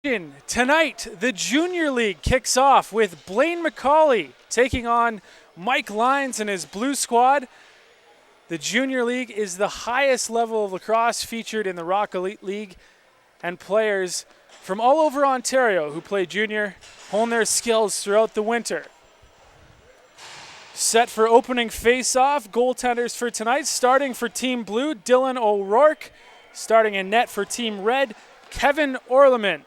Tonight, the Junior League kicks off with Blaine McCauley taking on Mike Lyons and his Blue Squad. The Junior League is the highest level of lacrosse featured in the Rock Elite League, and players from all over Ontario who play junior hone their skills throughout the winter. Set for opening face-off, goaltenders for tonight, starting for Team Blue, Dylan O'Rourke. Starting in net for Team Red, Kevin Orleman.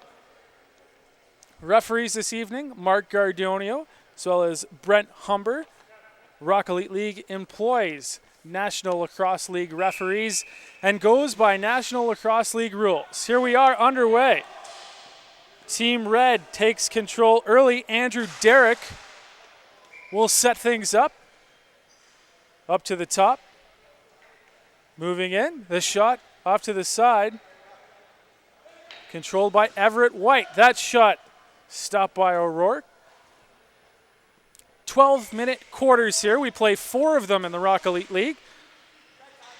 Referees this evening, Mark Gardonio, as well as Brent Humber. Rock Elite League employs National Lacrosse League referees and goes by National Lacrosse League rules. Here we are underway. Team Red takes control early. Andrew Derrick will set things up. Up to the top. Moving in. The shot off to the side. Controlled by Everett White. That shot stopped by O'Rourke. 12-minute quarters here. We play 4 of them in the Rock Elite League.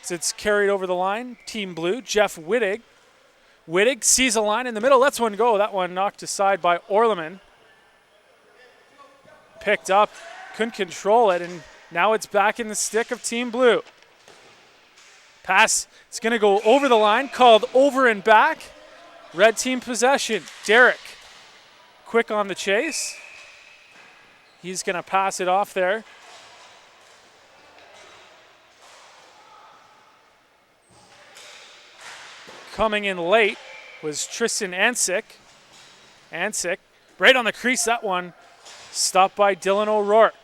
As it's carried over the line, Team Blue, Jeff Wittig. Wittig sees a line in the middle, lets one go. That one knocked aside by Orleman. Picked up, couldn't control it, and now it's back in the stick of Team Blue. Pass, it's going to go over the line, called over and back. Red team possession. Derrick, quick on the chase. He's going to pass it off there. Coming in late was Tristan Ansick. Ansick, right on the crease, that one. Stopped by Dylan O'Rourke.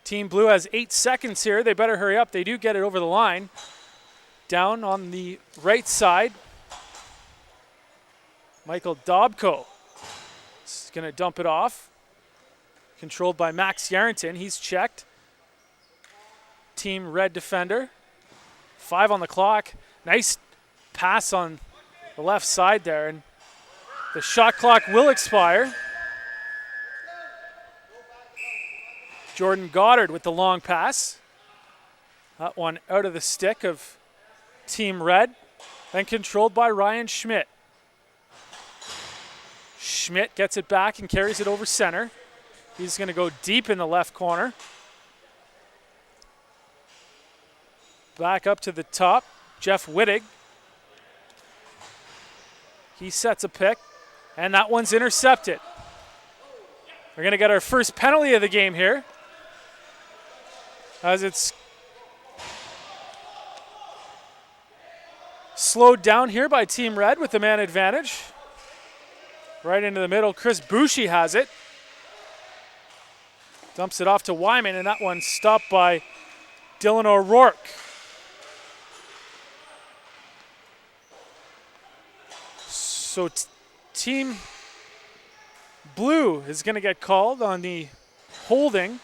Team Blue has 8 seconds here. They better hurry up. They do get it over the line. Down on the right side, Michael Dobko is going to dump it off. Controlled by Max Yarrington. He's checked. Team Red defender. 5 on the clock. Nice pass on the left side there, and the shot clock will expire. Jordan Goddard with the long pass. That one out of the stick of Team Red. Then controlled by Ryan Schmidt. Schmidt gets it back and carries it over center. He's going to go deep in the left corner. Back up to the top. Jeff Wittig. He sets a pick, and that one's intercepted. We're going to get our first penalty of the game here, as it's slowed down here by Team Red with the man advantage. Right into the middle, Chris Bouchy has it. Dumps it off to Wyman, and that one stopped by Dylan O'Rourke. So Team Blue is going to get called on the holding.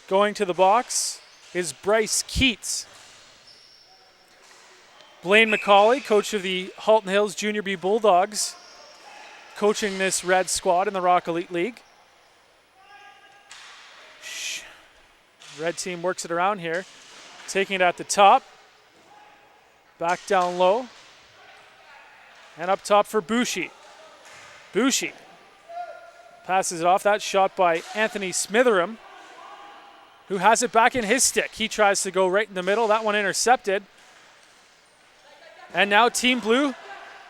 Going to the box is Bryce Keats. Blaine McCauley, coach of the Halton Hills Junior B Bulldogs, coaching this Red squad in the Rock Elite League. Red team works it around here, taking it at the top. Back down low. And up top for Bouchy. Bouchy passes it off. That shot by Anthony Smitheram, who has it back in his stick. He tries to go right in the middle. That one intercepted. And now Team Blue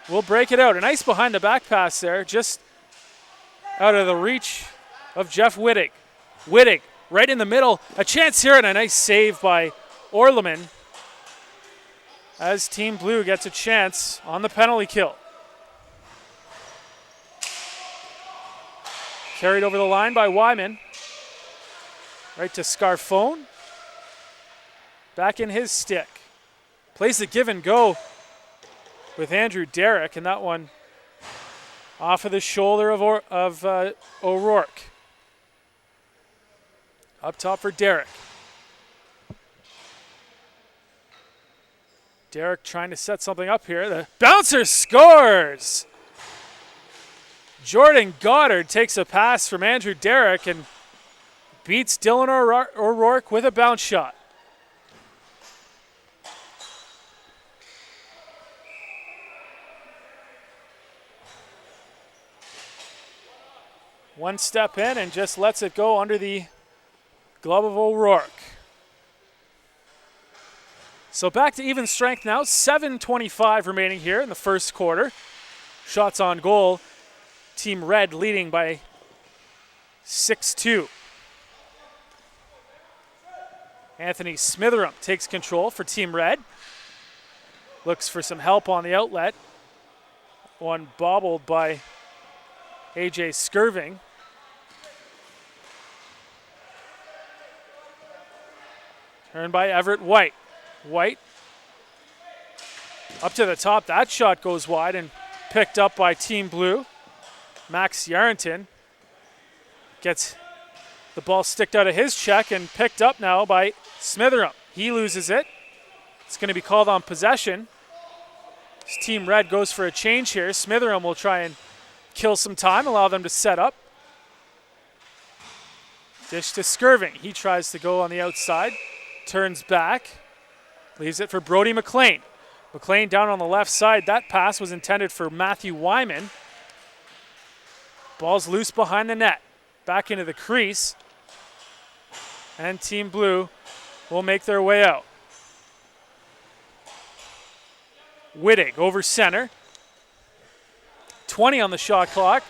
will break it out. A nice behind the back pass there, just out of the reach of Jeff Wittig. Wittig right in the middle. A chance here and a nice save by Orleman, as Team Blue gets a chance on the penalty kill. Carried over the line by Wyman. Right to Scarfone. Back in his stick. Plays the give and go with Andrew Derrick, and that one off of the shoulder of O'Rourke. Up top for Derrick. Derrick trying to set something up here. The bouncer scores! Jordan Goddard takes a pass from Andrew Derrick and beats Dylan O'Rourke with a bounce shot. One step in and just lets it go under the glove of O'Rourke. So back to even strength now. 7:25 remaining here in the first quarter. Shots on goal. Team Red leading by 6-2. Anthony Smitheram takes control for Team Red. Looks for some help on the outlet. One bobbled by AJ Skirving. Turned by Everett White. White up to the top. That shot goes wide and picked up by Team Blue. Max Yarrington gets the ball sticked out of his check and picked up now by Smitheram. He loses it. It's going to be called on possession. Team Red goes for a change here. Smitheram will try and kill some time, allow them to set up. Dish to Skirving. He tries to go on the outside. Turns back. Leaves it for Brody McLean. McLean down on the left side. That pass was intended for Matthew Wyman. Ball's loose behind the net. Back into the crease. And Team Blue will make their way out. Wittig over center. 20 on the shot clock.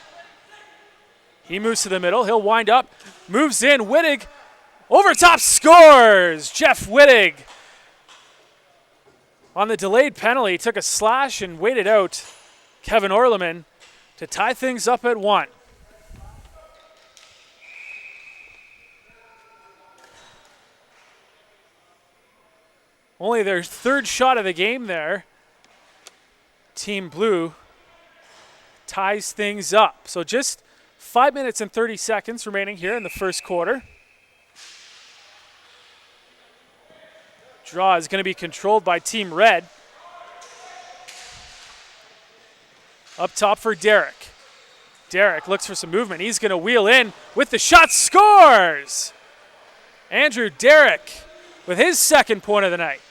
He moves to the middle. He'll wind up. Moves in. Wittig over top, scores! Jeff Wittig on the delayed penalty took a slash and waited out Kevin Orleman to tie things up at 1. Only their third shot of the game there. Team Blue ties things up. So just 5 minutes and 30 seconds remaining here in the first quarter. Draw is going to be controlled by Team Red. Up top for Derek. Derek looks for some movement. He's going to wheel in with the shot, scores! Andrew Derek with his second point of the night.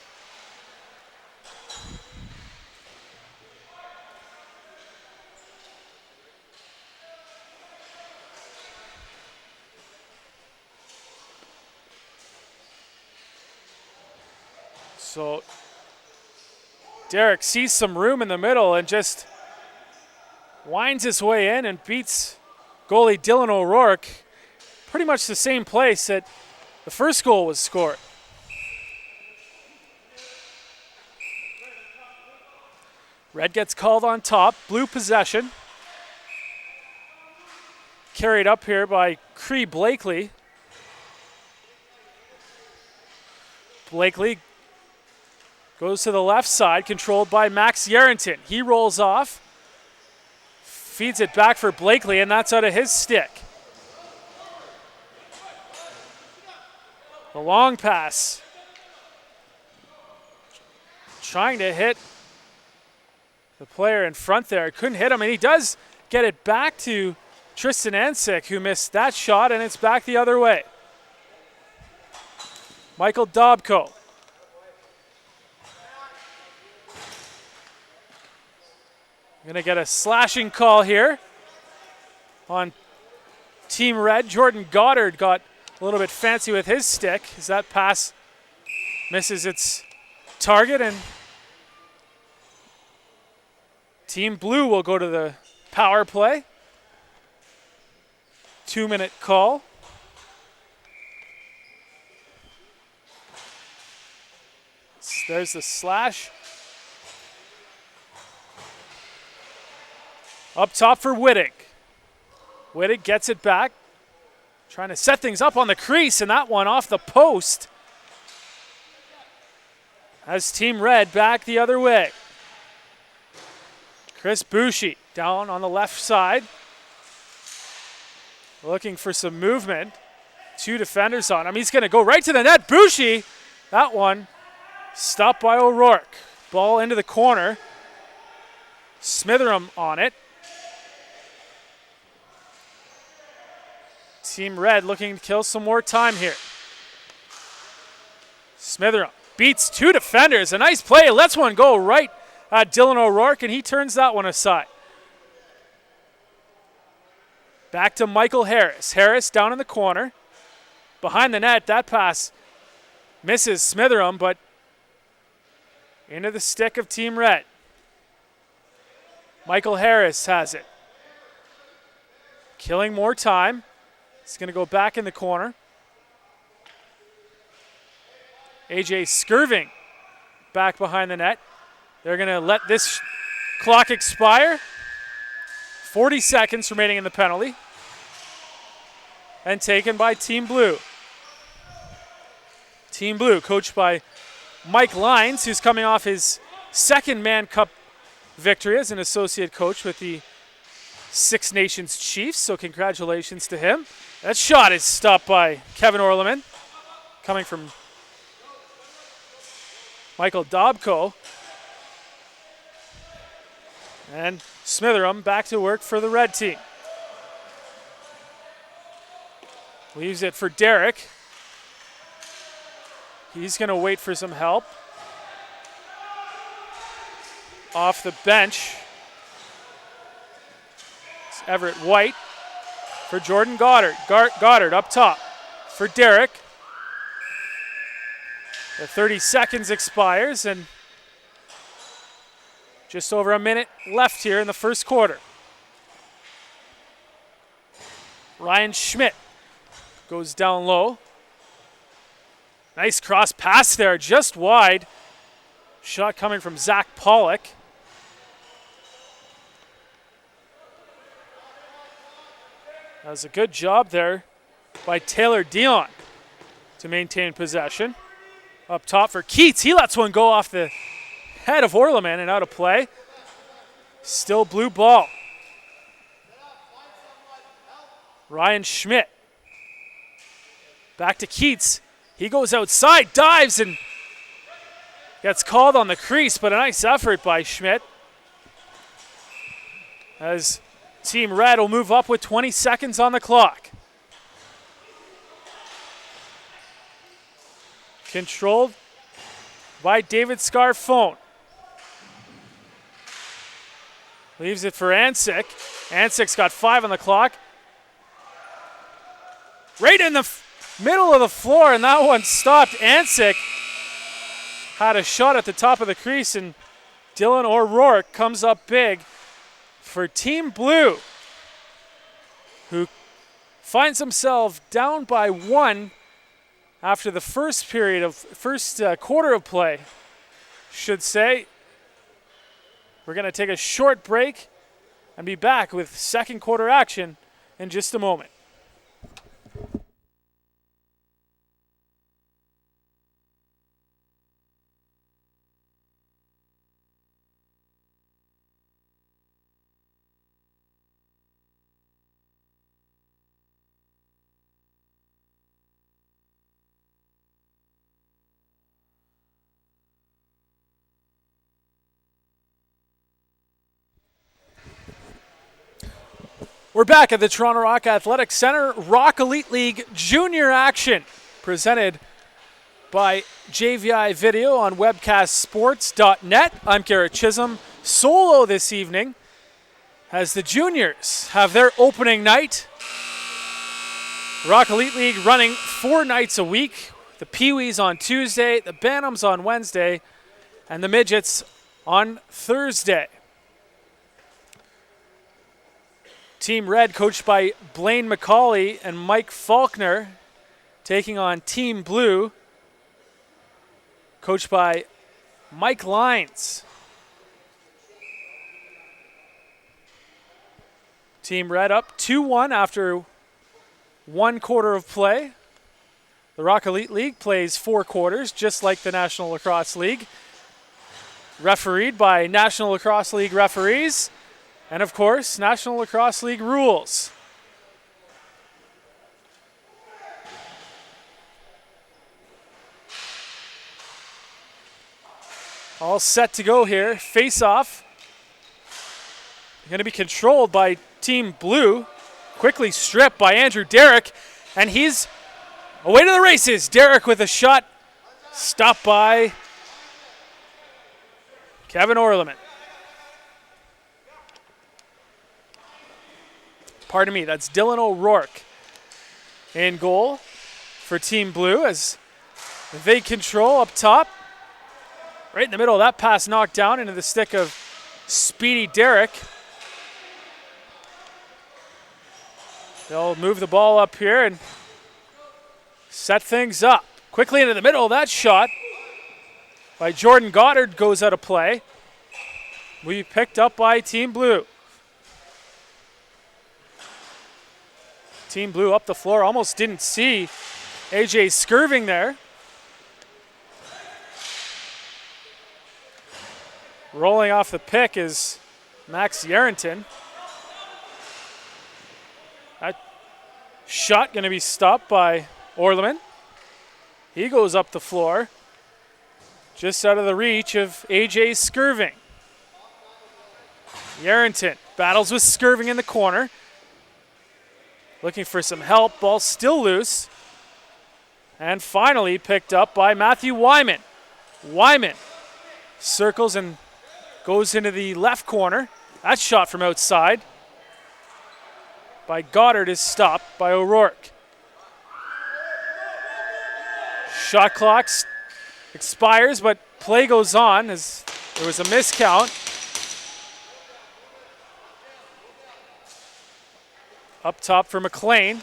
So Derek sees some room in the middle and just winds his way in and beats goalie Dylan O'Rourke. Pretty much the same place that the first goal was scored. Red gets called on top. Blue possession. Carried up here by Cree Blakely. Blakely goes to the left side, controlled by Max Yarrington. He rolls off, feeds it back for Blakely, and that's out of his stick. The long pass. Trying to hit the player in front there. Couldn't hit him, and he does get it back to Tristan Ansick, who missed that shot, and it's back the other way. Michael Dobko. Going to get a slashing call here on Team Red. Jordan Goddard got a little bit fancy with his stick as that pass misses its target, and Team Blue will go to the power play. 2-minute call. There's the slash. Up top for Wittig. Wittig gets it back. Trying to set things up on the crease, and that one off the post. As Team Red back the other way. Chris Bouchy down on the left side. Looking for some movement. 2 defenders on him. He's going to go right to the net. Bouchy, that one stopped by O'Rourke. Ball into the corner. Smitheram on it. Team Red looking to kill some more time here. Smitheram beats 2 defenders. A nice play. Lets one go right at Dylan O'Rourke, and he turns that one aside. Back to Michael Harris. Harris down in the corner. Behind the net, that pass misses Smitheram, but into the stick of Team Red. Michael Harris has it. Killing more time. It's going to go back in the corner. AJ Skirving back behind the net. They're going to let this clock expire. 40 seconds remaining in the penalty. And taken by Team Blue. Team Blue, coached by Mike Lyons, who's coming off his second Mann Cup victory as an associate coach with the Six Nations Chiefs, so congratulations to him. That shot is stopped by Kevin Orleman, coming from Michael Dobko. And Smitheram back to work for the red team. Leaves it for Derek. He's going to wait for some help. Off the bench, it's Everett White for Jordan Goddard. Goddard up top for Derek. The 30 seconds expires and just over a minute left here in the first quarter. Ryan Schmidt goes down low. Nice cross pass there, just wide. Shot coming from Zach Pollock. That was a good job there by Taylor Dion to maintain possession. Up top for Keats. He lets one go off the head of Orleman and out of play. Still blue ball. Ryan Schmidt. Back to Keats. He goes outside, dives, and gets called on the crease, but a nice effort by Schmidt. As Team Red will move up with 20 seconds on the clock. Controlled by David Scarfone. Leaves it for Ansick. Ansick's got 5 on the clock. Right in the middle of the floor, and that one stopped. Ansick had a shot at the top of the crease, and Dylan O'Rourke comes up big for Team Blue, who finds himself down by 1 after the first quarter of play, should say. We're going to take a short break and be back with second quarter action in just a moment. We're back at the Toronto Rock Athletic Center. Rock Elite League Junior action presented by JVI Video on webcastsports.net. I'm Garrett Chisholm. Solo this evening as the juniors have their opening night. Rock Elite League running 4 nights a week. The Pee-wees on Tuesday, the Bantams on Wednesday, and the Midgets on Thursday. Team Red, coached by Blaine McCauley and Mike Faulkner, taking on Team Blue, coached by Mike Lyons. Team Red up 2-1 after 1 quarter of play. The Rock Elite League plays 4 quarters, just like the National Lacrosse League. Refereed by National Lacrosse League referees. And of course, National Lacrosse League rules. All set to go here. Face off. Going to be controlled by Team Blue. Quickly stripped by Andrew Derrick. And he's away to the races. Derrick with a shot. Stopped by Kevin Orleman. Pardon me, that's Dylan O'Rourke in goal for Team Blue as they control up top. Right in the middle, that pass knocked down into the stick of Speedy Derrick. They'll move the ball up here and set things up. Quickly into the middle, that shot by Jordan Goddard goes out of play. We picked up by Team Blue. Team Blue up the floor, almost didn't see AJ Skirving there. Rolling off the pick is Max Yarrington. That shot going to be stopped by Orleman. He goes up the floor, just out of the reach of AJ Skirving. Yarrington battles with Skirving in the corner. Looking for some help, ball still loose. And finally picked up by Matthew Wyman. Wyman circles and goes into the left corner. That shot from outside by Goddard is stopped by O'Rourke. Shot clock expires, but play goes on as there was a miscount. Up top for McLean.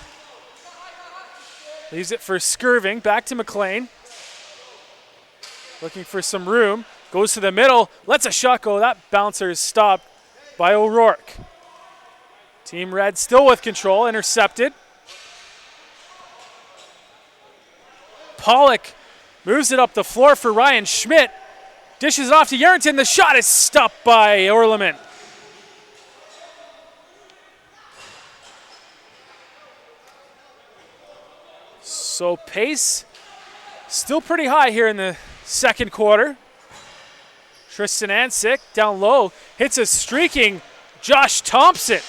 Leaves it for Skirving. Back to McLean. Looking for some room. Goes to the middle. Lets a shot go. That bouncer is stopped by O'Rourke. Team Red still with control. Intercepted. Pollock moves it up the floor for Ryan Schmidt. Dishes it off to Yarrington. The shot is stopped by Orleman. So pace still pretty high here in the second quarter. Tristan Ansick down low hits a streaking Josh Thompson.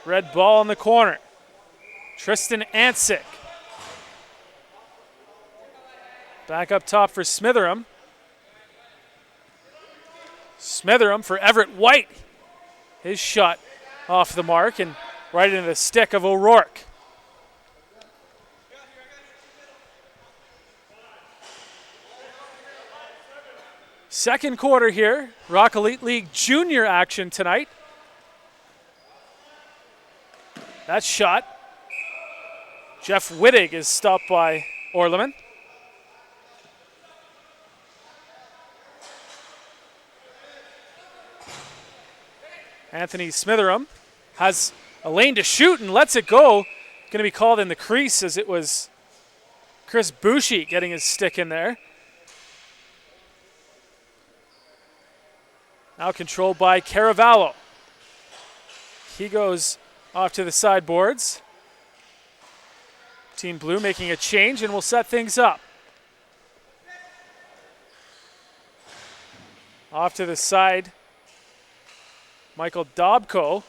Red ball in the corner. Tristan Ansick. Back up top for Smitheram. Smitheram for Everett White. His shot off the mark and right into the stick of O'Rourke. Second quarter here. Rock Elite League Junior action tonight. That shot. Jeff Wittig is stopped by Orleman. Anthony Smitheram has a lane to shoot and lets it go. Going to be called in the crease as it was Chris Bouchy getting his stick in there. Now controlled by Caravallo. He goes off to the sideboards. Team Blue making a change and will set things up. Off to the side, Michael Dobko.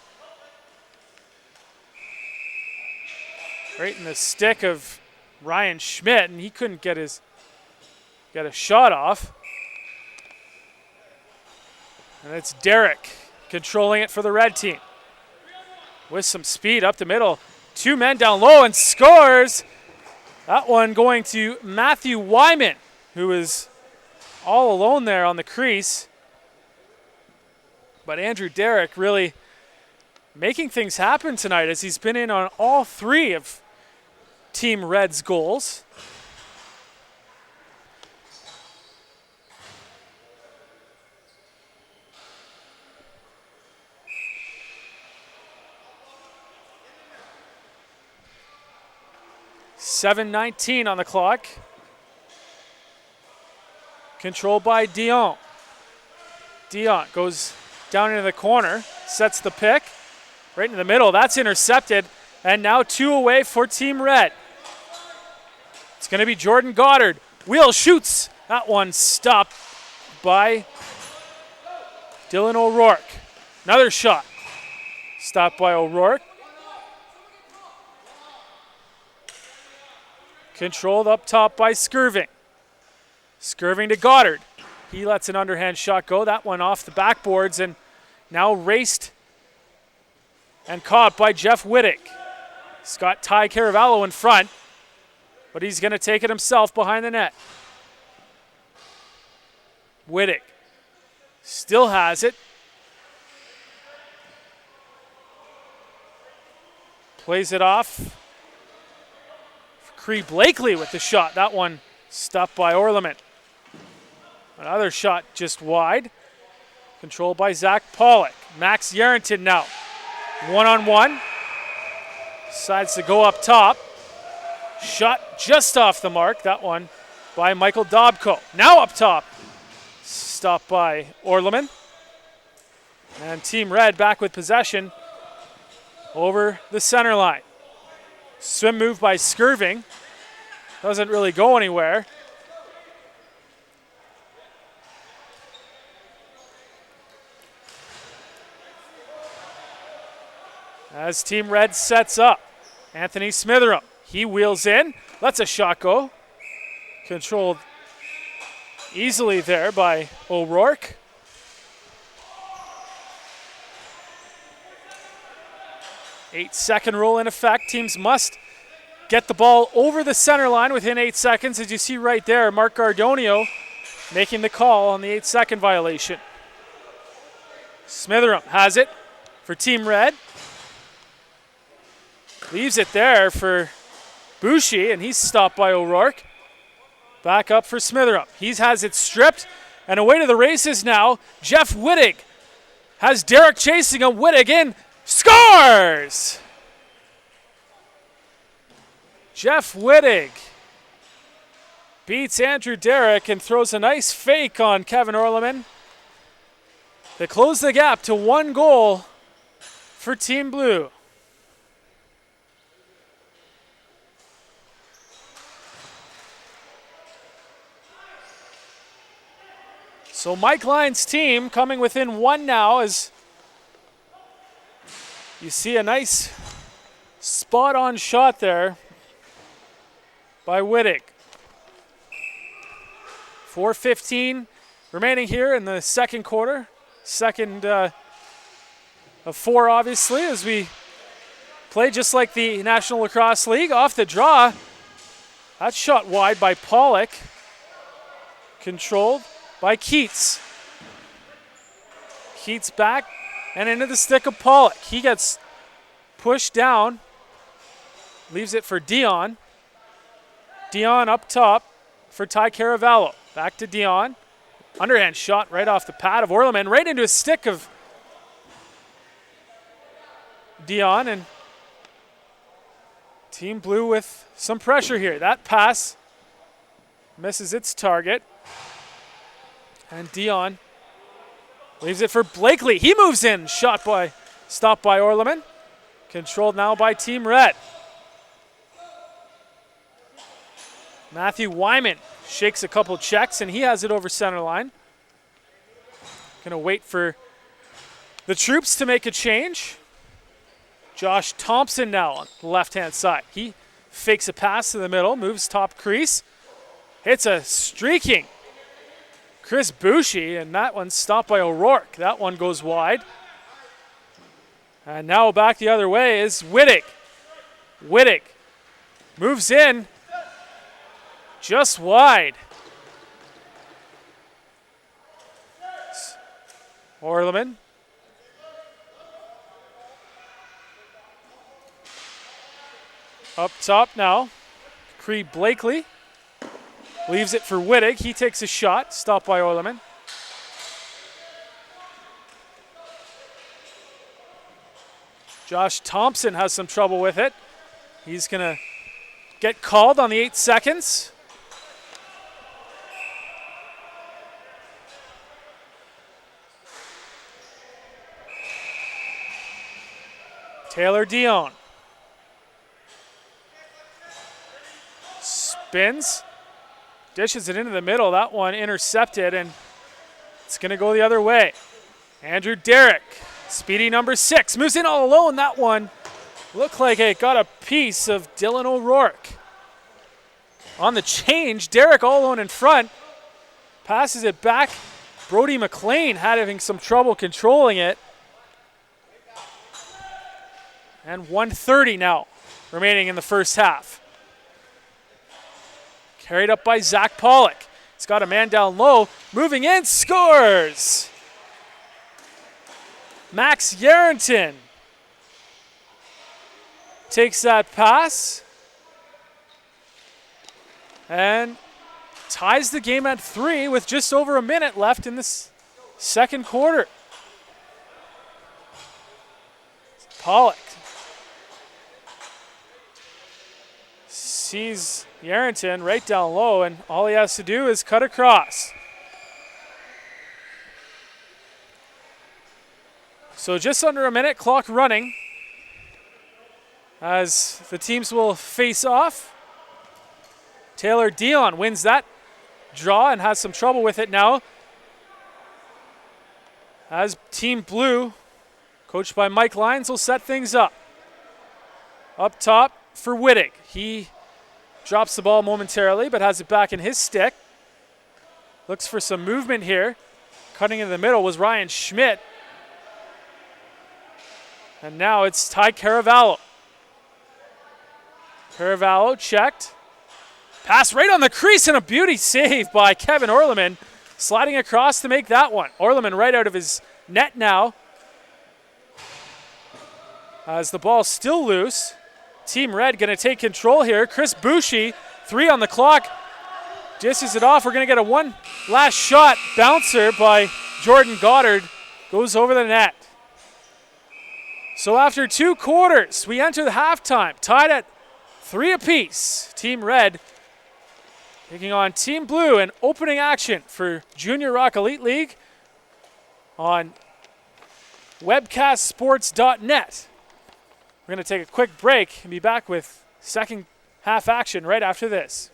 Right in the stick of Ryan Schmidt, and he couldn't get a shot off. And it's Derrick controlling it for the red team. With some speed up the middle. Two men down low and scores. That one going to Matthew Wyman, who is all alone there on the crease. But Andrew Derrick really making things happen tonight as he's been in on all three of Team Red's goals. .7:19 on the clock. Controlled by Dion. Dion goes down into the corner, sets the pick. Right in the middle, that's intercepted. And now two away for Team Red. It's going to be Jordan Goddard. Wheel shoots. That one stopped by Dylan O'Rourke. Another shot. Stopped by O'Rourke. Controlled up top by Skirving. Skirving to Goddard. He lets an underhand shot go. That one off the backboards and now raced and caught by Jeff Wittig. He's got Ty Caravallo in front, but he's going to take it himself behind the net. Wittig still has it. Plays it off. Cree Blakely with the shot. That one stopped by Orleman. Another shot just wide. Controlled by Zach Pollock. Max Yarrington now. One-on-one. Decides to go up top. Shot just off the mark. That one by Michael Dobko. Now up top. Stopped by Orleman. And Team Red back with possession over the center line. Swim move by Skirving. Doesn't really go anywhere. As Team Red sets up, Anthony Smitheram. He wheels in, lets a shot go. Controlled easily there by O'Rourke. Eight-second rule in effect. Teams must get the ball over the center line within 8 seconds. As you see right there, Mark Gardonio making the call on the 8-second violation. Smitheram has it for Team Red. Leaves it there for Boucher, and he's stopped by O'Rourke. Back up for Smitheram. He has it stripped, and away to the races now. Jeff Wittig has Derek chasing him. Wittig in. Scores! Jeff Wittig beats Andrew Derrick and throws a nice fake on Kevin Orleman. They close the gap to 1 goal for Team Blue. So Mike Lyon's team coming within 1 now as you see a nice spot-on shot there by Wittig. 4:15 remaining here in the second quarter. Second of 4, obviously, as we play just like the National Lacrosse League. Off the draw. That shot wide by Pollock. Controlled by Keats. Keats back and into the stick of Pollock. He gets pushed down. Leaves it for Dion. Dion up top for Ty Caravallo. Back to Dion. Underhand shot right off the pad of Orleman, right into a stick of Dion, and Team Blue with some pressure here. That pass misses its target. And Dion leaves it for Blakely. He moves in. Stopped by Orleman. Controlled now by Team Red. Matthew Wyman shakes a couple checks, and he has it over center line. Gonna wait for the troops to make a change. Josh Thompson now on the left-hand side. He fakes a pass to the middle, moves top crease. Hits a streaking Chris Boucher, and that one's stopped by O'Rourke. That one goes wide. And now back the other way is Wittig. Wittig moves in just wide. Orleman. Up top now, Cree Blakely. Leaves it for Wittig. He takes a shot, stopped by Orleman. Josh Thompson has some trouble with it. He's going to get called on the 8 seconds. Taylor Dion. Spins. Dishes it into the middle. That one intercepted, and it's going to go the other way. Andrew Derrick, speedy number 6, moves in all alone. That one looked like it got a piece of Dylan O'Rourke. On the change, Derrick all alone in front. passes it back. Brody McLean having some trouble controlling it. And 1:30 now remaining in the first half. Carried up by Zach Pollock. He's got a man down low, moving in, scores! Max Yarrington takes that pass and ties the game at 3 with just over a minute left in this second quarter. Pollock sees Yarrington right down low, and all he has to do is cut across. So just under a minute, clock running as the teams will face off. Taylor Dion wins that draw and has some trouble with it now, as Team Blue, coached by Mike Lyons, will set things up. Up top for Wittig. He drops the ball momentarily, but has it back in his stick. Looks for some movement here. Cutting in the middle was Ryan Schmidt. And now it's Ty Caravallo. Caravallo checked. Pass right on the crease and a beauty save by Kevin Orleman. Sliding across to make that one. Orleman right out of his net now. As the ball's still loose. Team Red going to take control here. Chris Bouchy, 3 on the clock. Dishes it off. We're going to get a one last shot. Bouncer by Jordan Goddard goes over the net. So after 2 quarters, we enter the halftime, tied at 3 apiece. Team Red taking on Team Blue in opening action for Junior Rock Elite League on webcastsports.net. We're going to take a quick break and be back with second half action right after this.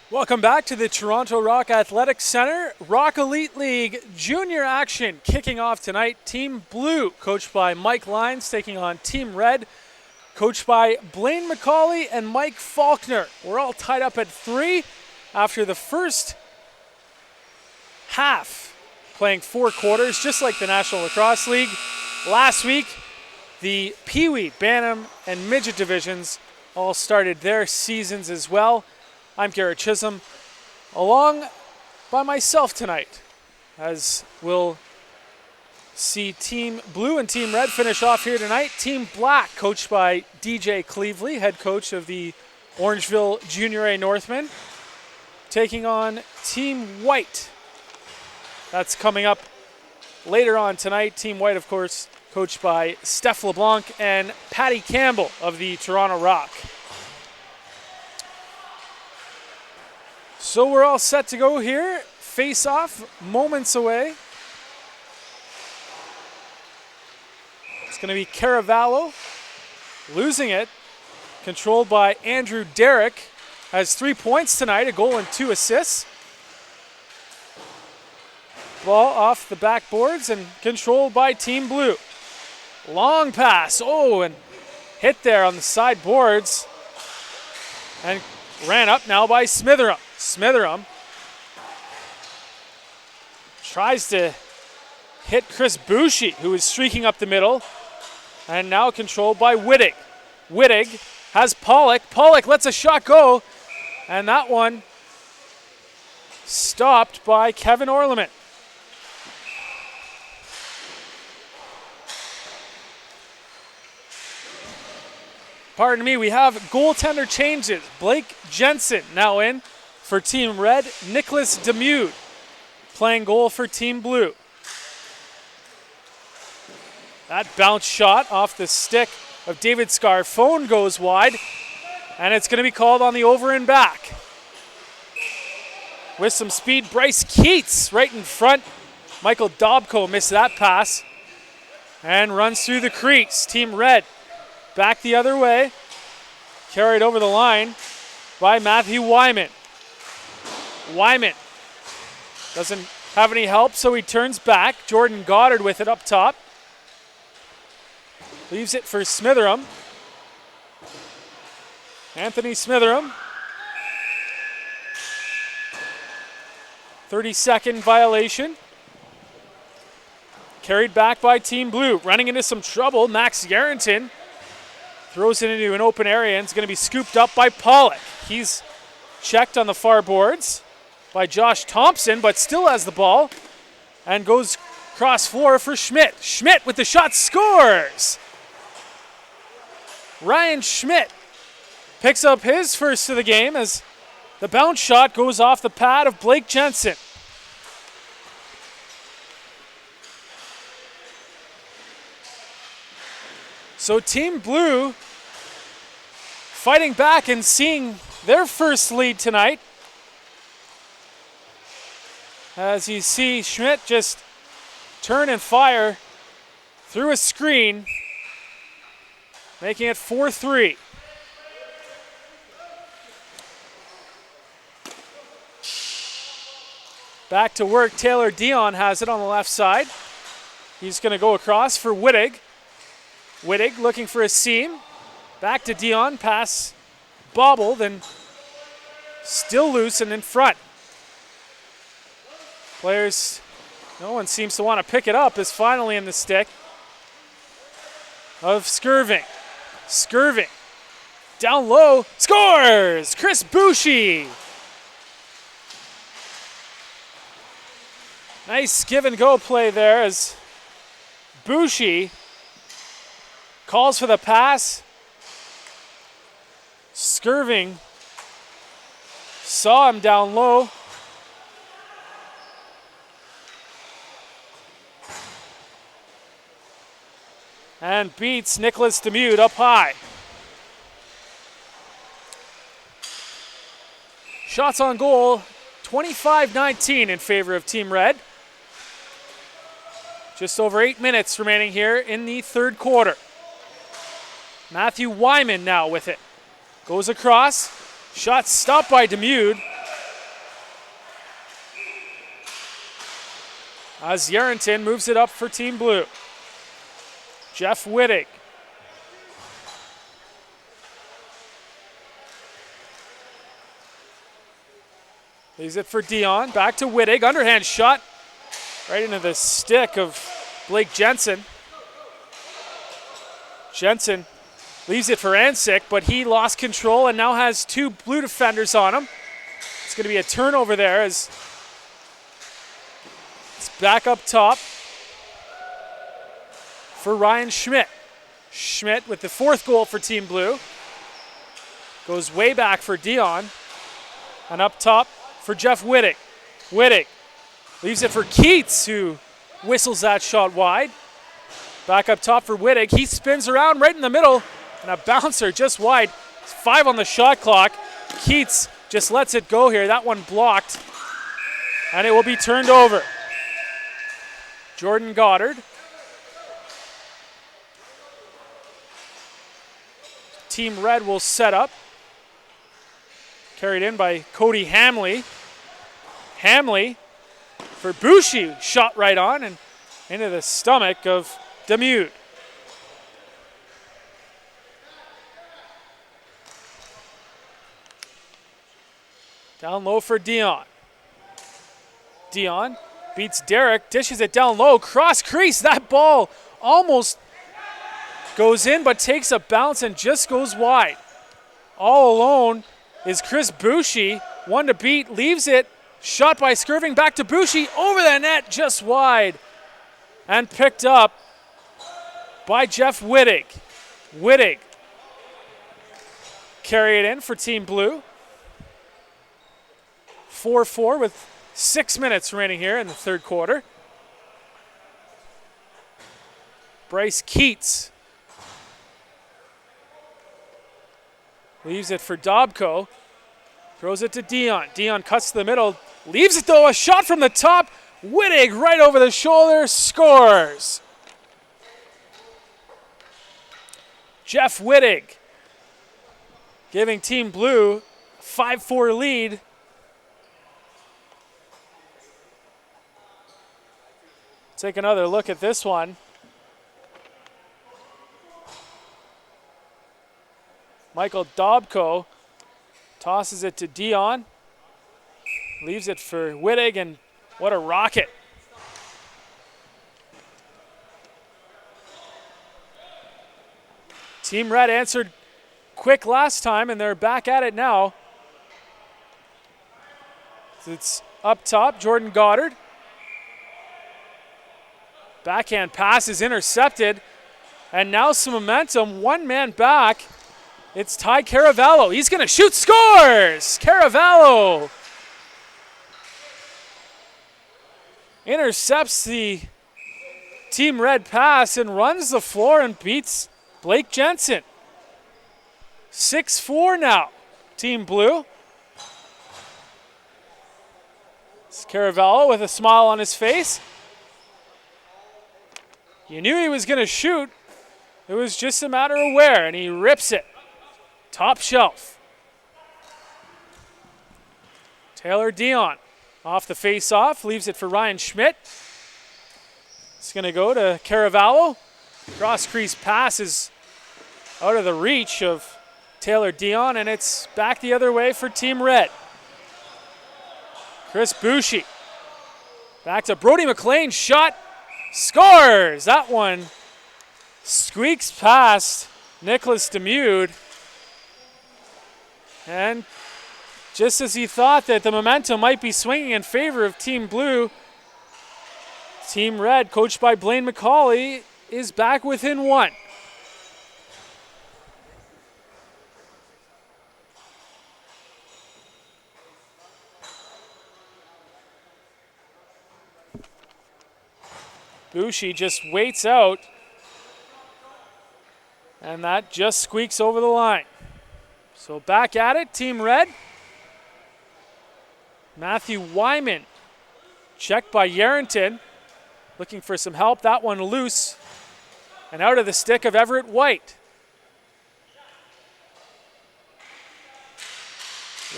Welcome back to the Toronto Rock Athletic Center. Rock Elite League junior action kicking off tonight. Team Blue, coached by Mike Lyons, taking on Team Red, coached by Blaine McCauley and Mike Faulkner. We're all tied up at 3 after the first half, playing 4 quarters, just like the National Lacrosse League. Last week, the Pee Wee, Bantam, and Midget divisions all started their seasons as well. I'm Garrett Chisholm, along by myself tonight, as we'll see Team Blue and Team Red finish off here tonight. Team Black, coached by DJ Cleveley, head coach of the Orangeville Junior A Northmen, taking on Team White. That's coming up later on tonight. Team White, of course, coached by Steph LeBlanc and Patty Campbell of the Toronto Rock. So we're all set to go here. Face off, moments away. It's going to be Caravallo losing it. Controlled by Andrew Derrick. Has 3 points tonight, a goal and 2 assists. Ball off the backboards and controlled by Team Blue. Long pass. Oh, and hit there on the side boards. And Ran up now by Smitheram. Smitheram tries to hit Chris Bouchy, who is streaking up the middle, and now controlled by Wittig. Wittig has Pollock. Pollock lets a shot go, and that one stopped by Kevin Orleman. Pardon me, we have goaltender changes. Blake Jensen now in for Team Red. Nicholas Demude playing goal for Team Blue. That bounce shot off the stick of David Scarfone goes wide, and it's going to be called on the over and back. With some speed, Bryce Keats right in front. Michael Dobko missed that pass and runs through the crease. Team Red back the other way. Carried over the line by Matthew Wyman. Wyman doesn't have any help, so he turns back. Jordan Goddard with it up top. Leaves it for Smitheram. Anthony Smitheram. 30-second violation. Carried back by Team Blue. Running into some trouble, Max Yarrington throws it into an open area and it's going to be scooped up by Pollock. He's checked on the far boards by Josh Thompson, but still has the ball and goes cross floor for Schmidt. Schmidt with the shot scores! Ryan Schmidt picks up his first of the game as the bounce shot goes off the pad of Blake Jensen. So Team Blue fighting back and seeing their first lead tonight. As you see Schmidt just turn and fire through a screen, making it 4-3. Back to work, Taylor Dion has it on the left side. He's going to go across for Wittig. Wittig looking for a seam. Back to Dion, pass bobbled and still loose and in front. Players, no one seems to want to pick it up, is finally in the stick of Skirving. Skirving, down low, scores! Chris Bouchy. Nice give and go play there as Bouchy calls for the pass. Skirving saw him down low. And beats Nicholas Demude up high. Shots on goal, 25-19 in favor of Team Red. Just over 8 minutes remaining here in the third quarter. Matthew Wyman now with it. Goes across. Shot stopped by Demude. As Yarrington moves it up for Team Blue. Jeff Wittig. Leaves it for Dion. Back to Wittig. Underhand shot. Right into the stick of Blake Jensen. Jensen leaves it for Ansick, but he lost control and now has two Blue defenders on him. It's going to be a turnover there as it's back up top for Ryan Schmidt. Schmidt with the fourth goal for Team Blue. Goes way back for Dion. And up top for Jeff Wittig. Wittig leaves it for Keats, who whistles that shot wide. Back up top for Wittig. He spins around right in the middle. And a bouncer just wide. 5 on the shot clock. Keats just lets it go here. That one blocked. And it will be turned over. Jordan Goddard. Team Red will set up. Carried in by Cody Hamley. Hamley for Bouchy. Shot right on and into the stomach of Demude. Down low for Dion. Dion beats Derek, dishes it down low, cross crease. That ball almost goes in, but takes a bounce and just goes wide. All alone is Chris Boucher. One to beat, leaves it. Shot by Skirving, back to Boucher, over the net, just wide. And picked up by Jeff Wittig. Wittig carry it in for Team Blue. 4-4 with 6 minutes remaining here in the third quarter. Bryce Keats leaves it for Dobko. Throws it to Dion. Dion cuts to the middle. Leaves it though, a shot from the top. Wittig right over the shoulder, scores. Jeff Wittig giving Team Blue 5-4 lead. Take another look at this one. Michael Dobko tosses it to Dion. Leaves it for Wittig, and what a rocket. Team Red answered quick last time, and they're back at it now. It's up top, Jordan Goddard. Backhand pass is intercepted, and now some momentum. One man back. It's Ty Caravallo. He's going to shoot, scores! Caravallo intercepts the Team Red pass and runs the floor and beats Blake Jensen. 6-4 now, Team Blue. It's Caravallo with a smile on his face. You knew he was going to shoot. It was just a matter of where, and he rips it. Top shelf. Taylor Dion off the face-off, leaves it for Ryan Schmidt. It's going to go to Caravallo. Cross-crease pass is out of the reach of Taylor Dion, and it's back the other way for Team Red. Chris Boucher. Back to Brody McLean, shot. Scores! That one squeaks past Nicholas Demude. And just as he thought that the momentum might be swinging in favor of Team Blue, Team Red, coached by Blaine McCauley, is back within one. Boucher just waits out, and that just squeaks over the line. So back at it, Team Red. Matthew Wyman, checked by Yarrington, looking for some help. That one loose, and out of the stick of Everett White.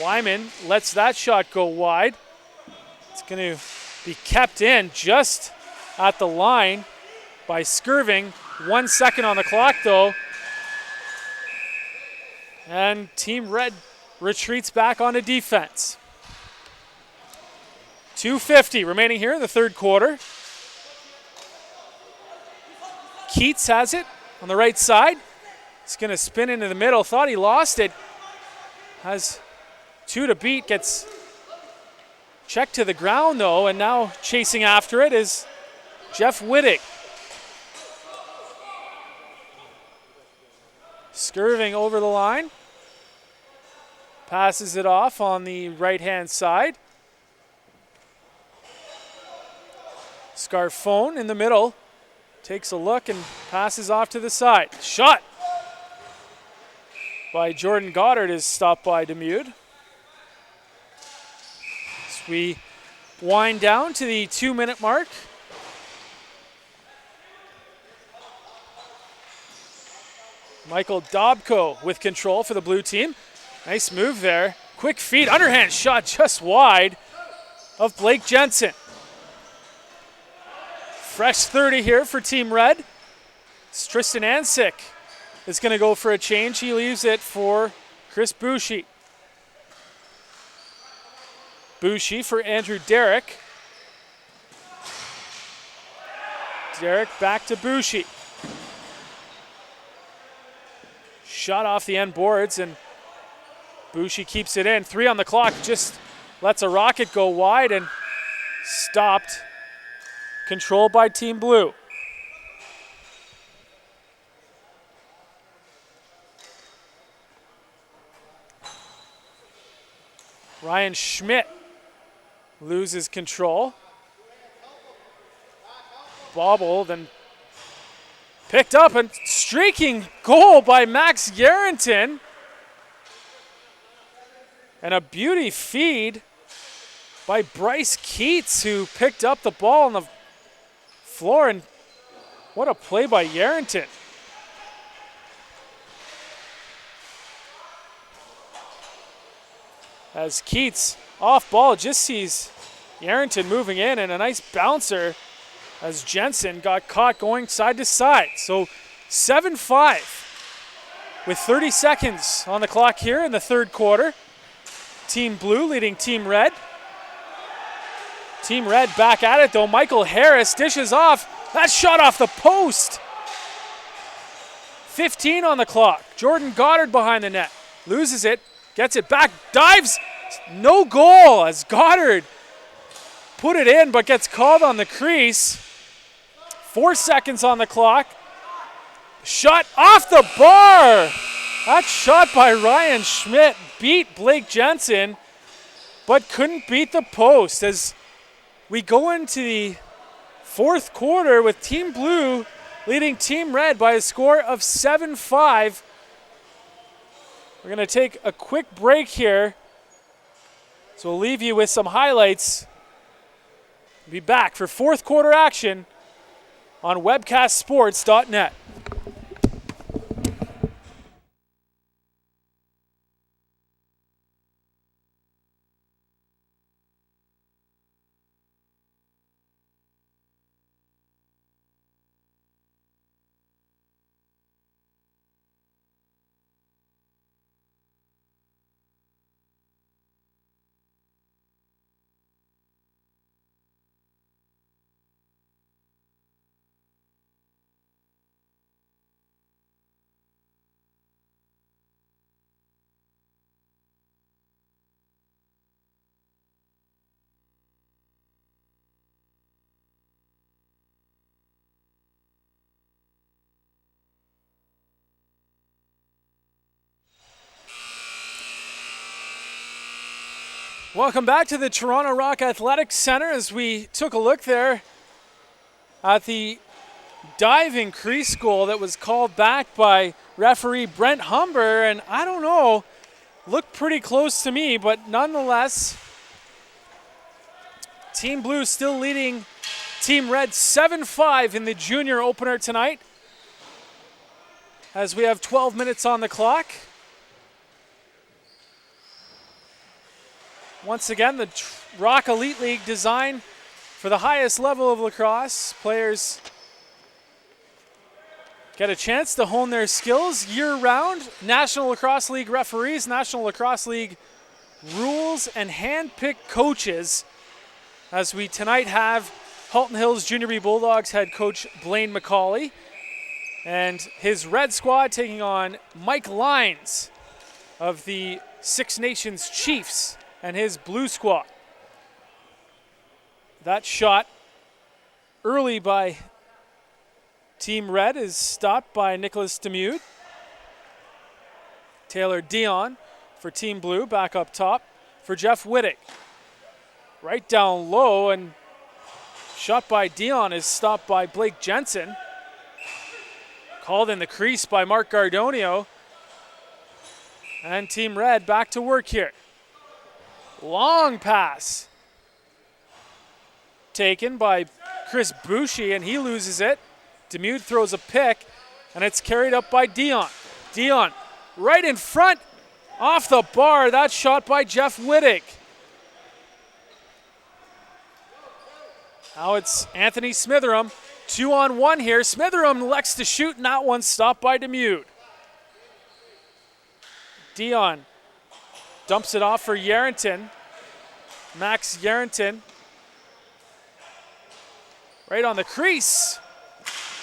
Wyman lets that shot go wide. It's going to be kept in just at the line by Skirving. 1 second on the clock though. And Team Red retreats back onto defense. 2:50 remaining here in the third quarter. Keats has it on the right side. He's going to spin into the middle. Thought he lost it. Has 2 to beat. Gets checked to the ground though, and now chasing after it is Jeff Wittig. Skirving over the line. Passes it off on the right-hand side. Scarfone in the middle. Takes a look and passes off to the side. Shot by Jordan Goddard is stopped by Demude. As we wind down to the 2-minute mark. Michael Dobko with control for the blue team. Nice move there. Quick feed, underhand shot just wide of Blake Jensen. Fresh 30 here for Team Red. Tristan Ansick is going to go for a change. He leaves it for Chris Boucher. Boucher for Andrew Derrick. Derrick back to Boucher. Shot off the end boards, and Boucher keeps it in. 3 on the clock, just lets a rocket go wide and stopped. Controlled by Team Blue. Ryan Schmidt loses control. Bobble, then picked up and streaking goal by Max Yarrington. And a beauty feed by Bryce Keats, who picked up the ball on the floor, and what a play by Yarrington. As Keats off ball just sees Yarrington moving in, and a nice bouncer as Jensen got caught going side to side. So 7-5 with 30 seconds on the clock here in the third quarter. Team Blue leading Team Red. Team Red back at it though. Michael Harris dishes off. That shot off the post. 15 on the clock. Jordan Goddard behind the net. Loses it. Gets it back. Dives. No goal as Goddard put it in but gets called on the crease. 4 seconds on the clock. Shot off the bar. That shot by Ryan Schmidt beat Blake Jensen but couldn't beat the post as we go into the fourth quarter with Team Blue leading Team Red by a score of 7-5. We're going to take a quick break here, so we'll leave you with some highlights. We'll be back for fourth quarter action on webcastsports.net. Welcome back to the Toronto Rock Athletics Center as we took a look there at the diving crease goal that was called back by referee Brent Humber. And I don't know, looked pretty close to me, but nonetheless, Team Blue still leading Team Red 7-5 in the junior opener tonight as we have 12 minutes on the clock. Once again, the Rock Elite League designed for the highest level of lacrosse. Players get a chance to hone their skills year-round. National Lacrosse League referees, National Lacrosse League rules, and hand-picked coaches as we tonight have Halton Hills Junior B Bulldogs head coach Blaine McCauley and his Red Squad taking on Mike Lyons of the Six Nations Chiefs and his Blue Squad. That shot early by Team Red is stopped by Nicholas Demude. Taylor Dion for Team Blue, back up top for Jeff Wittig. Right down low, and shot by Dion is stopped by Blake Jensen. Called in the crease by Mark Gardonio. And Team Red back to work here. Long pass taken by Chris Boucher, and he loses it. Demude throws a pick, and it's carried up by Dion. Dion right in front, off the bar. That shot by Jeff Wittig. Now it's Anthony Smitheram. 2-on-1 here. Smitheram elects to shoot, and that one stopped by Demude. Dion dumps it off for Yarrington. Max Yarrington. Right on the crease.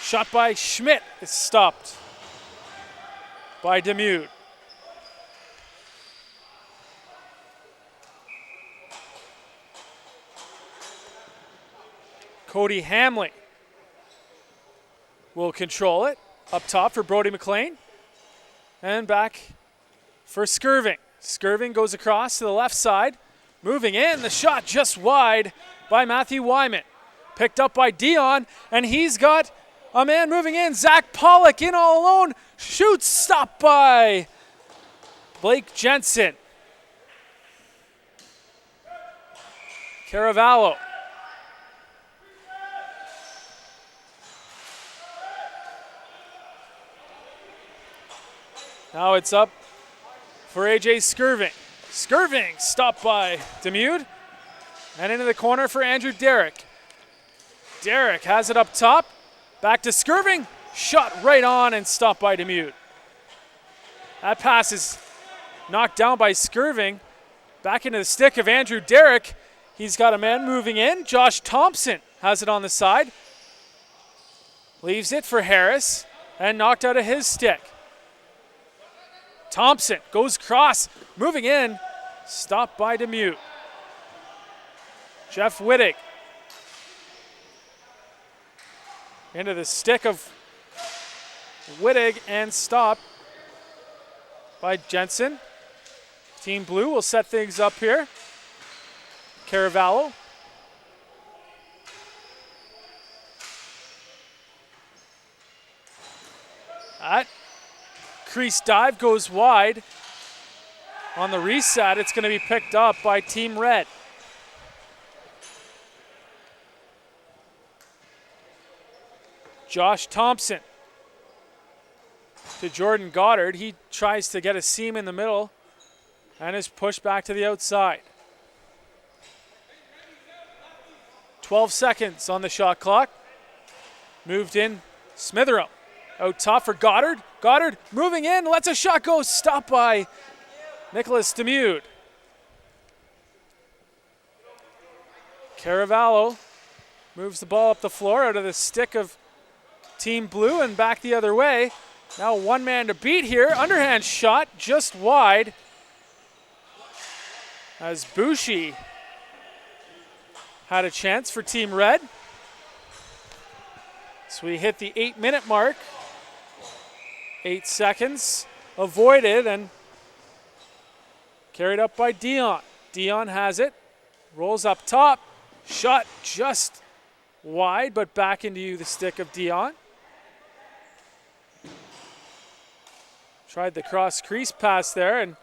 Shot by Schmidt is stopped by Demude. Cody Hamley will control it. Up top for Brody McLean. And back for Skirving. Skirving goes across to the left side. Moving in, the shot just wide by Matthew Wyman. Picked up by Dion, and he's got a man moving in. Zach Pollock in all alone. Shoots, stopped by Blake Jensen. Caravallo. Now it's up for AJ Skirving. Skirving stopped by Demude. And into the corner for Andrew Derrick. Derrick has it up top. Back to Skirving. Shot right on and stopped by Demude. That pass is knocked down by Skirving. Back into the stick of Andrew Derrick. He's got a man moving in. Josh Thompson has it on the side. Leaves it for Harris and knocked out of his stick. Thompson goes cross, moving in, stopped by Demude. Jeff Wittig into the stick of Wittig and stopped by Jensen. Team Blue will set things up here. Caravallo. That crease dive goes wide. On the reset, it's going to be picked up by Team Red. Josh Thompson to Jordan Goddard. He tries to get a seam in the middle and is pushed back to the outside. 12 seconds on the shot clock. Moved in Smitherow. Out top for Goddard. Goddard moving in, lets a shot go, stopped by Nicholas Demude. Caravallo moves the ball up the floor out of the stick of Team Blue and back the other way. Now one man to beat here. Underhand shot just wide as Bushi had a chance for Team Red. So we hit the 8-minute mark. 8 seconds avoided and carried up by Dion. Dion has it, rolls up top, shot just wide, but back into the stick of Dion. Tried the cross crease pass there, and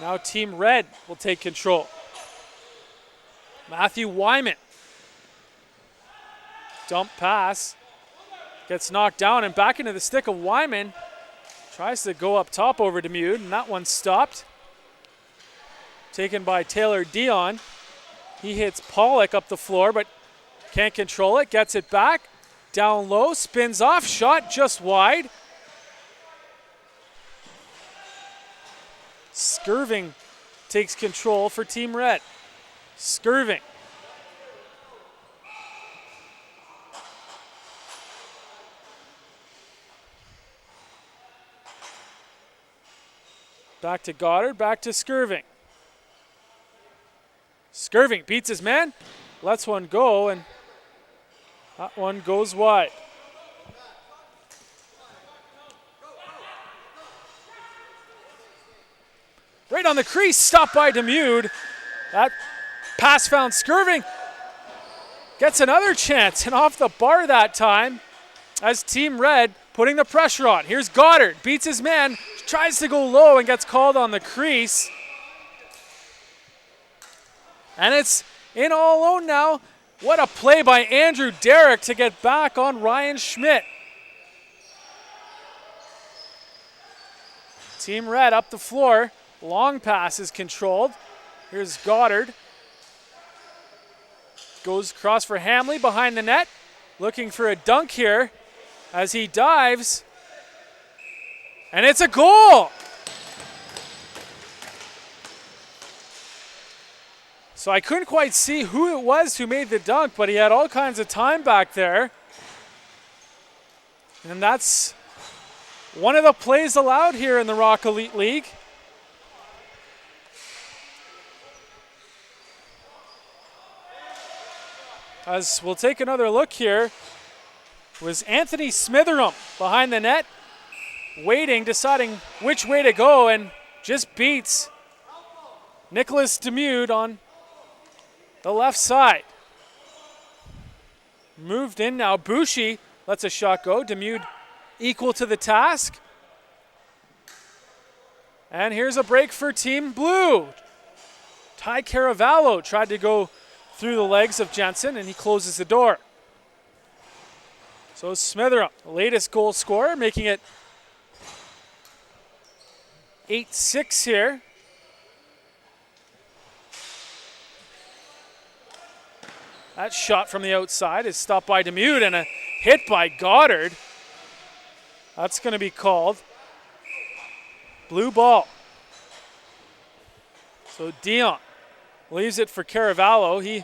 now Team Red will take control. Matthew Wyman. Dump pass. Gets knocked down and back into the stick of Wyman. Tries to go up top over Demude, and that one stopped. Taken by Taylor Dion. He hits Pollock up the floor, but can't control it. Gets it back. Down low, spins off, shot just wide. Skirving takes control for Team Red. Skirving. Back to Goddard, back to Skirving. Skirving beats his man, lets one go, and that one goes wide. Right on the crease, stopped by Demude. That pass found Skirving. Gets another chance, and off the bar that time as Team Red putting the pressure on. Here's Goddard, beats his man, tries to go low and gets called on the crease. And it's in all alone now. What a play by Andrew Derrick to get back on Ryan Schmidt. Team Red up the floor. Long pass is controlled. Here's Goddard. Goes across for Hamley behind the net. Looking for a dunk here as he dives. And it's a goal! So I couldn't quite see who it was who made the dunk, but he had all kinds of time back there. And that's one of the plays allowed here in the Rock Elite League. As we'll take another look here, was Anthony Smitherum behind the net, waiting, deciding which way to go, and just beats Nicholas Demude on the left side. Moved in now. Boucher lets a shot go. Demude equal to the task. And here's a break for Team Blue. Ty Caravallo tried to go through the legs of Jensen, and he closes the door. So Smitherum, the latest goal scorer, making it 8-6 here. That shot from the outside is stopped by Demude, and a hit by Goddard. That's going to be called blue ball. So Dion leaves it for Caravallo. He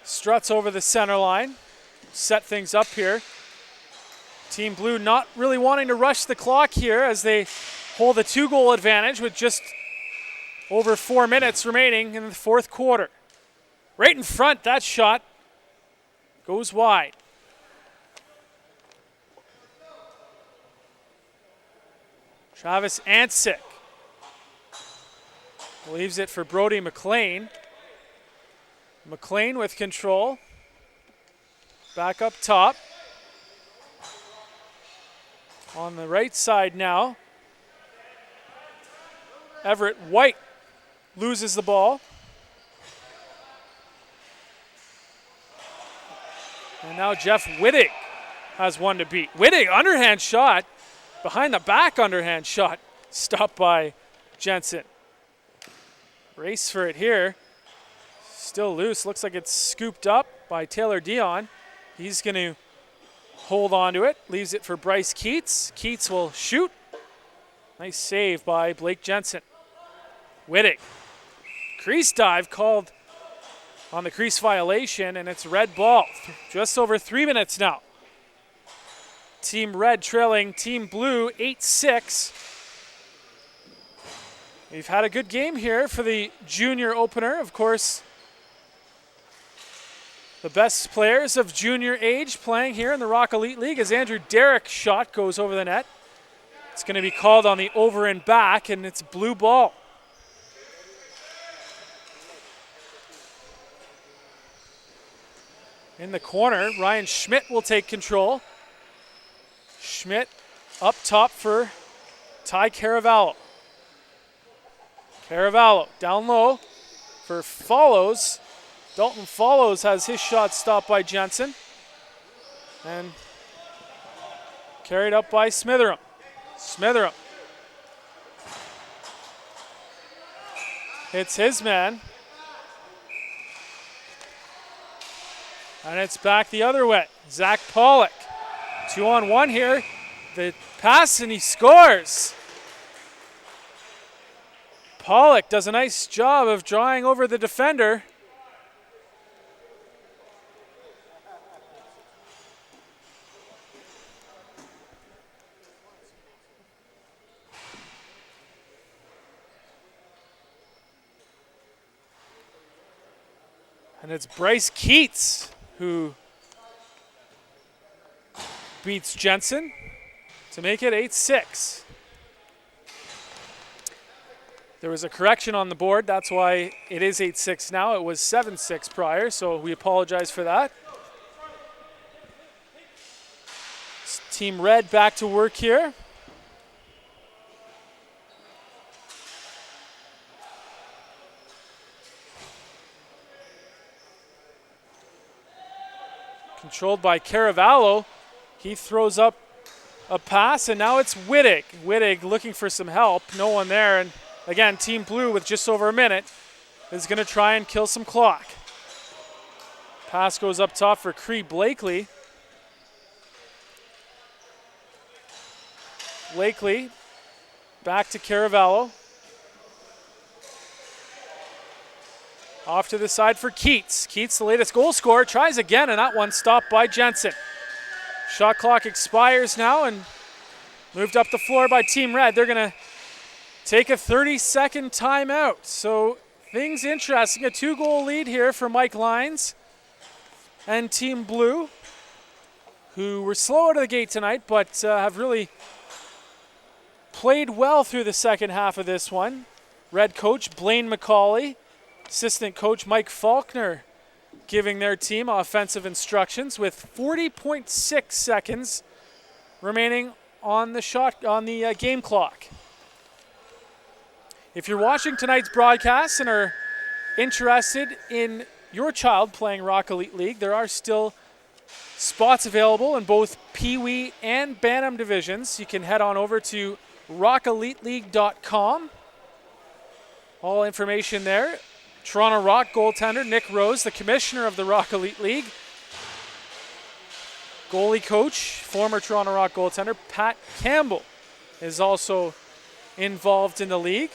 struts over the center line, set things up here. Team Blue not really wanting to rush the clock here as they hold a 2-goal advantage with just over 4 minutes remaining in the fourth quarter. Right in front, that shot goes wide. Travis Ansick leaves it for Brody McLean. McLean with control. Back up top. On the right side now, Everett White loses the ball. And now Jeff Wittig has one to beat. Wittig, underhand shot, behind the back underhand shot, stopped by Jensen. Race for it here. Still loose, looks like it's scooped up by Taylor Dion. He's going to hold on to it, leaves it for Bryce Keats. Keats will shoot. Nice save by Blake Jensen. Wittig. Crease dive called on the crease violation, and it's red ball. Just over 3 minutes now. Team Red trailing Team Blue 8-6. We've had a good game here for the junior opener. Of course, the best players of junior age playing here in the Rock Elite League as Andrew Derrick's shot goes over the net. It's going to be called on the over and back, and it's blue ball. In the corner, Ryan Schmidt will take control. Schmidt up top for Ty Caravallo. Caravallo down low for Follows. Dalton Follows has his shot stopped by Jensen. And carried up by Smitherum. Smitherum hits his man. And it's back the other way. Zach Pollock. 2-on-1 here. The pass, and he scores. Pollock does a nice job of drawing over the defender. And it's Bryce Keats who beats Jensen to make it 8-6. There was a correction on the board. That's why it is 8-6 now. It was 7-6 prior, so we apologize for that. Team Red back to work here. Controlled by Caravallo. He throws up a pass, and now it's Wittig. Wittig looking for some help. No one there. And again, Team Blue with just over a minute is going to try and kill some clock. Pass goes up top for Cree Blakely. Blakely back to Caravallo. Off to the side for Keats. Keats, the latest goal scorer, tries again, and that one stopped by Jensen. Shot clock expires now, and moved up the floor by Team Red. They're going to take a 30-second timeout. So things interesting. A 2-goal lead here for Mike Lyons and Team Blue, who were slow out of the gate tonight, but have really played well through the second half of this one. Red coach Blaine McCauley, assistant coach Mike Faulkner giving their team offensive instructions with 40.6 seconds remaining on the game clock. If you're watching tonight's broadcast and are interested in your child playing Rock Elite League, there are still spots available in both Pee Wee and Bantam divisions. You can head on over to rockeliteleague.com. All information there. Toronto Rock goaltender Nick Rose, the commissioner of the Rock Elite League. Goalie coach, former Toronto Rock goaltender Pat Campbell is also involved in the league.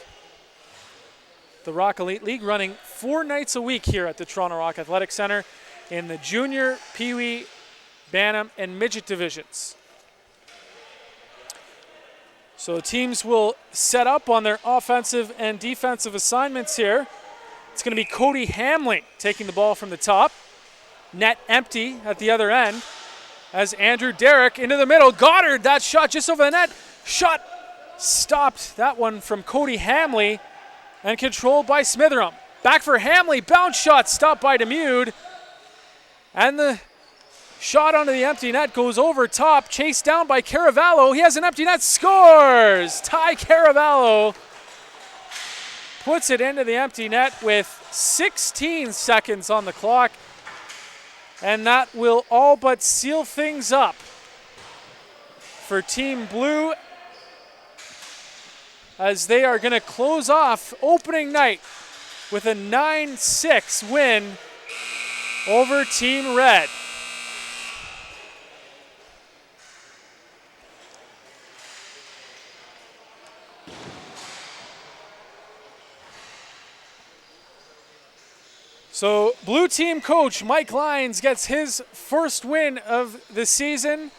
The Rock Elite League running 4 nights a week here at the Toronto Rock Athletic Center in the junior, Pee Wee, Bantam, and midget divisions. So teams will set up on their offensive and defensive assignments here. It's going to be Cody Hamling taking the ball from the top. Net empty at the other end as Andrew Derrick into the middle. Goddard, that shot just over the net. Shot stopped, that one from Cody Hamley, and controlled by Smitheram. Back for Hamley, bounce shot stopped by Demude. And the shot onto the empty net goes over top, chased down by Caravallo. He has an empty net, scores! Ty Caravallo puts it into the empty net with 16 seconds on the clock. And that will all but seal things up for Team Blue as they are going to close off opening night with a 9-6 win over Team Red. So Blue Team coach Mike Lyons gets his first win of the season.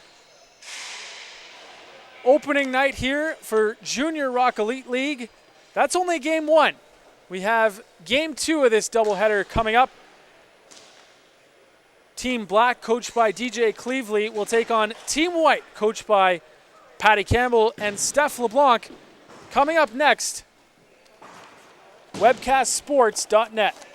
Opening night here for Junior Rock Elite League. That's only game 1. We have game 2 of this doubleheader coming up. Team Black, coached by DJ Cleveley, will take on Team White, coached by Patty Campbell and Steph LeBlanc. Coming up next, webcastsports.net.